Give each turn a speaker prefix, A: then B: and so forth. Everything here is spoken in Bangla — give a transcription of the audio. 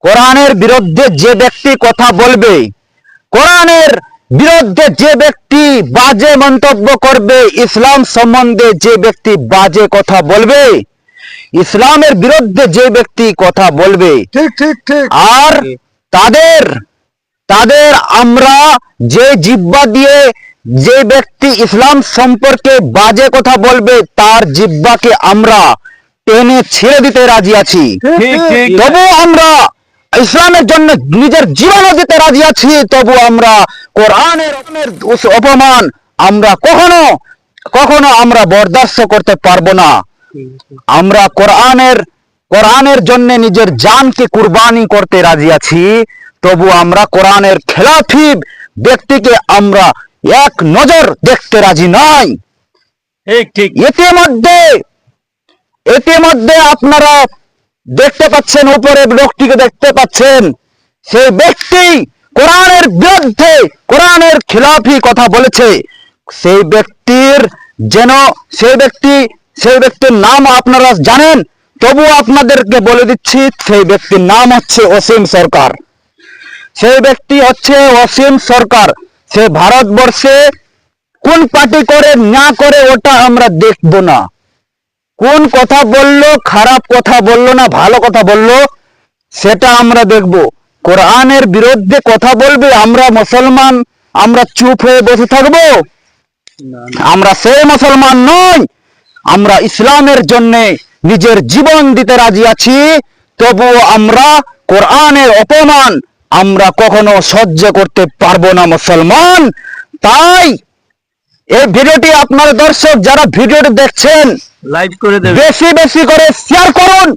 A: কোরআনের বিরুদ্ধে যে ব্যক্তি কথা বলবে, কোরআনের বিরুদ্ধে যে ব্যক্তি বাজে মন্তব্য করবে, ইসলাম সম্বন্ধে যে ব্যক্তি বাজে কথা বলবে, ইসলামের বিরুদ্ধে যে ব্যক্তি কথা বলবে,
B: ঠিক ঠিক ঠিক
A: আর তাদের তাদের আমরা যে জিহ্বা দিয়ে যে ব্যক্তি ইসলাম সম্পর্কে বাজে কথা বলবে তার জিহ্বাকে আমরা টেনে ছেড়ে দিতে রাজি আছি।
B: ঠিক ঠিক
A: তবু আমরা ইসলামের জন্য নিজের জীবনও দিতে রাজি আছি। তবু আমরা কোরআনের অপমান আমরা কখনো কখনো আমরা বরদাস্ত করতে পারবো না। আমরা কোরআনের জন্য নিজের জানকে কুরবানি করতে রাজি আছি। তবু আমরা কোরআনের খেলাফি ব্যক্তিকে আমরা এক নজর দেখতে রাজি নাই।
B: ঠিক ঠিক
A: ইতিমধ্যে আপনারা দেখতে পাচ্ছেন, উপরে লোকটিকে দেখতে পাচ্ছেন, সেই ব্যক্তি কোরআনের বিরুদ্ধে কোরআনের খিলাফি কথা বলেছে। সেই ব্যক্তির নাম আপনারা জানেন, তবু আপনাদেরকে বলে দিচ্ছি, সেই ব্যক্তির নাম হচ্ছে অসীম সরকার। সেই ব্যক্তি হচ্ছে অসীম সরকার। সে ভারতবর্ষে কোন পার্টি করে না করে ওটা আমরা দেখব না। কোন কথা বললো, খারাপ কথা বললো না ভালো কথা বললো, সেটা আমরা দেখব। কোরআনের বিরুদ্ধে কথা বলবে, আমরা মুসলমান আমরা চুপ হয়ে বসে থাকবো? আমরা সেই মুসলমান নই। আমরা ইসলামের জন্য নিজের জীবন দিতে রাজি আছি। তবুও আমরা কোরআনের অপমান আমরা কখনো সহ্য করতে পারবো না মুসলমান। তাই এই ভিডিওটি আপনার দর্শক যারা ভিডিওটি দেখছেন
B: লাইভ করে দেবে,
A: বেশি বেশি করে শেয়ার করুন।